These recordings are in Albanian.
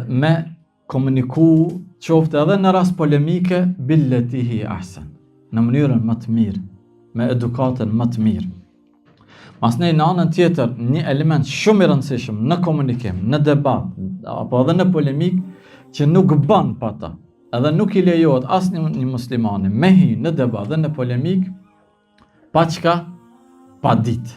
me komuniku qoftë edhe në rast polemike billeti hi ahsan, në mënyrën më të mirë, me edukatën më të mirë. Masnej në anën tjetër, një element shumë i rëndësishëm në komunikim, në debat, apo edhe në polemik, që nuk bën pa ta, edhe nuk i lejohet asnjë një muslimani me hi në debat dhe në polemik, pa qka, pa ditë.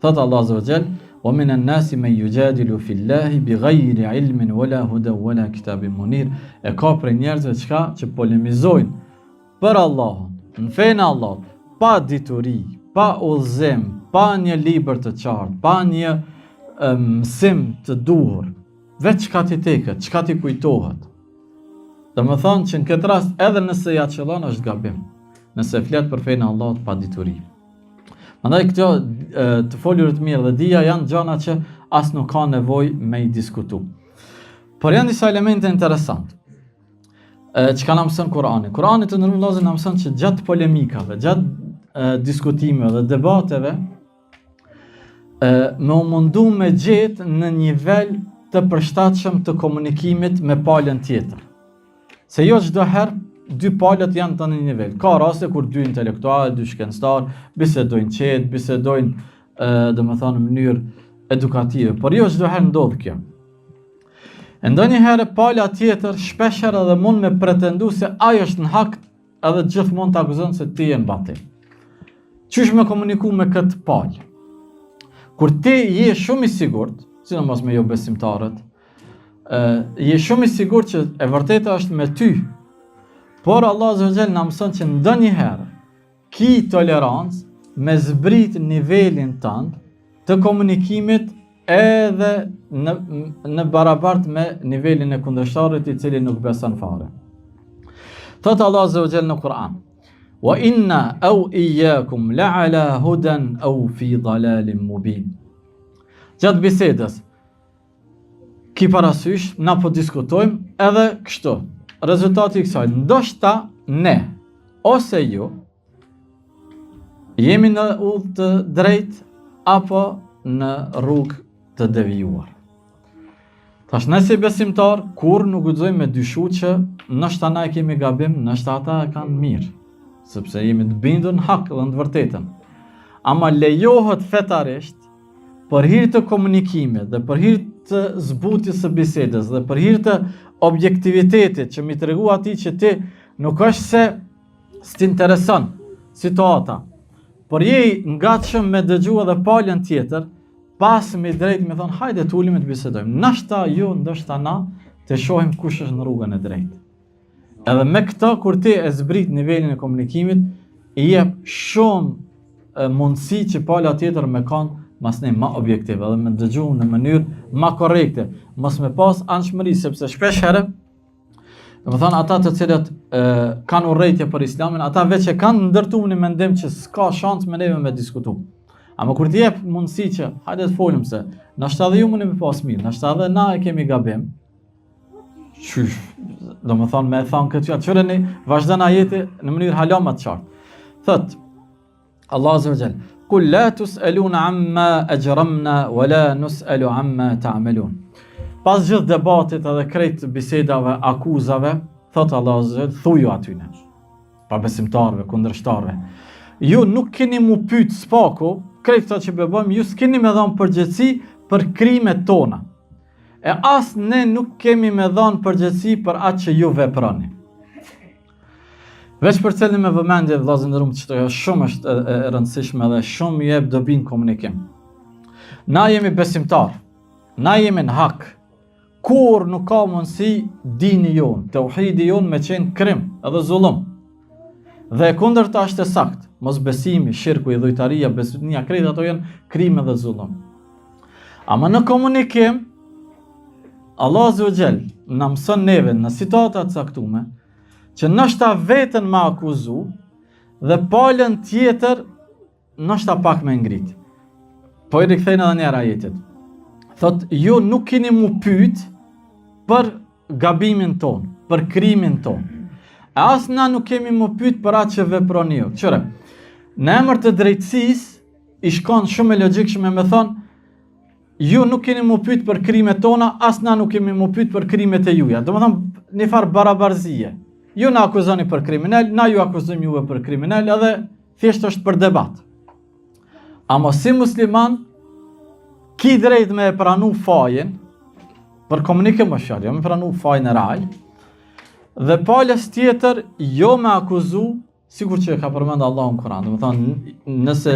Thëtë Allah Azza wa Jall, wa minan nasi men yujadilu fillahi bighayri ilmin wala huda wala kitabin munir. E ka prej njerëzve që polemizojnë për Allahun, në fenë Allah, pa dituri, pa udhëzim, pa një libër të qartë, pa një mësim të duhur, veç çka ti teket, çka ti kujtohet. Dhe më thonë që në këtë rast edhe nëse ja qëllon është gabim, nëse flet për fenë Allahut pa dituri. Mandaj këto të folurit mirë dhe dija janë gjana që as nuk ka nevojë me i diskutu. Por janë disa elemente interesante që ka na mëson Kurani. Kurani të ndërmjet vëllezër na mëson që gjatë polemikave, gjatë diskutimeve dhe debateve, me u mundu me gjetë në nivel të përshtatshëm të komunikimit me palën tjetër. Se jo çdo herë dy palët janë të një nivel. Ka raste kur dy intelektual, dy shkencëtar bisedojnë qetë, bisedojnë domethënë në mënyrë edukative, por jo çdo herë ndodh kjo. Ndonjëherë pala tjetër shpeshherë edhe mund me pretendu se ai është në hak, edhe gjithmonë të akuzon se ti je në batil. Qysh me komuniku me këtë palë? Kur ti je shumë i sigurt, sidomos me jo besimtarët, je shumë i sigurt që e vërteta është me ty, por Allah Azza wa Jall na mëson që ndonjëherë ki tolerancë me zbrit nivelin tënd të komunikimit edhe në barabart me nivelin e kundërshtarit i cili nuk beson fare. Thot Allah Azza wa Jall në Kur'an: "Wa inna aw iyyakum la'ala hudan aw fi dalalin mubin." Gjatë bisedës ki parasysh, na po diskutojmë edhe kështu. Rezultati i kësaj, ndoshta ne ose ju jemi në udhë të drejtë apo në rrugë të devijuar. Tash ne si besimtar, kur nuk guxojmë me dyshu që ndoshta na e kemi gabim, ndoshta ata e kanë mirë, sepse jemi të bindur në hak dhe në të vërtetën. Ama lejohet fetarisht për hir të komunikimit dhe për hir të zbutjes së bisedës dhe për hir të objektivitetit që mi tregu atij që ti nuk është se s'tintereson situata, por je ngatshëm me dëgju edhe palën tjetër, pas me drejt me thonë hajde të ulemi të bisedojmë. Ndoshta ju, ndoshta na, të shohim kush është në rrugën e drejtë. Edhe me këtë, kur ti e zbrit nivelin e komunikimit, i jep shumë mundësi që pala tjetër me kanë masnej ma objektive dhe me dëgju në mënyrë ma korrekte, mos me pas anshmëri, sepse shpesh herë, do të thonë ata të cilët kanë urrëtie për Islamin, ata veç e kanë ndërtuar një mendim që s'ka shans me neve me diskutu. Ama kur ti jep mundësi që hajde të folim se ndoshta edhe ju mundi me pas mirë, ndoshta edhe na e kemi gabim. Qysh, do të thonë me thon këtë fjalë, çoreni vazhdon ajeti në mënyrë hala më të qartë. Thot Allah Azza wa Jall: "Kul la tus'aluna amma ajramna wa la nus'alu amma ta'malun." Pas gjithë debatit edhe krejt bisedave, akuzave, thot Allah Azza wa Jall, thuju atyne, pa besimtarve, kundërshtarve, ju nuk keni mu pyet spaku, krejt këta që bëjmë, ju s'keni me dhënë përgjegjësi për krimet tona. E as ne nuk kemi me dhënë përgjegjësi për atë që ju veproni. Veç për cilin me vëmendje vëllezër nderuar, që shumë është e rëndësishme dhe shumë jep dobi në komunikim. Na jemi besimtar, na jemi në hak. Kur nuk ka mundësi dini jon, tauhidi jon me qenë krim edhe zullum. Dhe e kundërta është e saktë, mosbesimi, shirku, idhujtaria, besotnia, krejt ato janë krime dhe zullum. Ama në komunikim, Allah Azza wa Jall na mëson neve në situata të caktuara që ndoshta veten me akuzu dhe palën tjetër ndoshta pak me ngrit. Po i rikthejnë edhe njëra ajetit. Thot, ju nuk keni mu pyet për gabimin ton, për krimin ton. E as na nuk kemi mu pyet për atë që veproni ju. Qëre, në emër të drejtësisë i shkon shumë e logjikshme me thonë, ju nuk keni më pyet për krimet tona, as na nuk kemi më pyet për krimet e juja. Domethënë një farë barabarësie. Ju na akuzoni për kriminal, na ju akuzojmë juve për kriminal, edhe thjesht është për debat. Ama si musliman, ki drejt me e pranu fajin, për komunikim më shërë, jo me pranu fajin e raj, dhe palës tjetër, jo me akuzu, sikur që ka përmendë Allahu në Kur'an, domethënë, nëse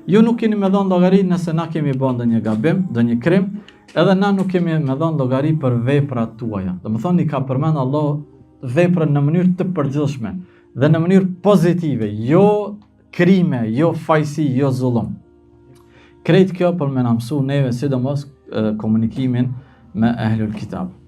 ju nuk keni me dhënë llogari nëse na kemi bën ndonjë gabim, ndonjë krim, edhe na nuk kemi me dhënë llogari për veprat tuaja. Domethënë i ka përmend Allahu veprën në mënyrë të përgjithshme dhe në mënyrë pozitive, jo krime, jo fajsi, jo zullum. Krejt kjo për me na mësu neve sidomos komunikimin me ehlul kitab.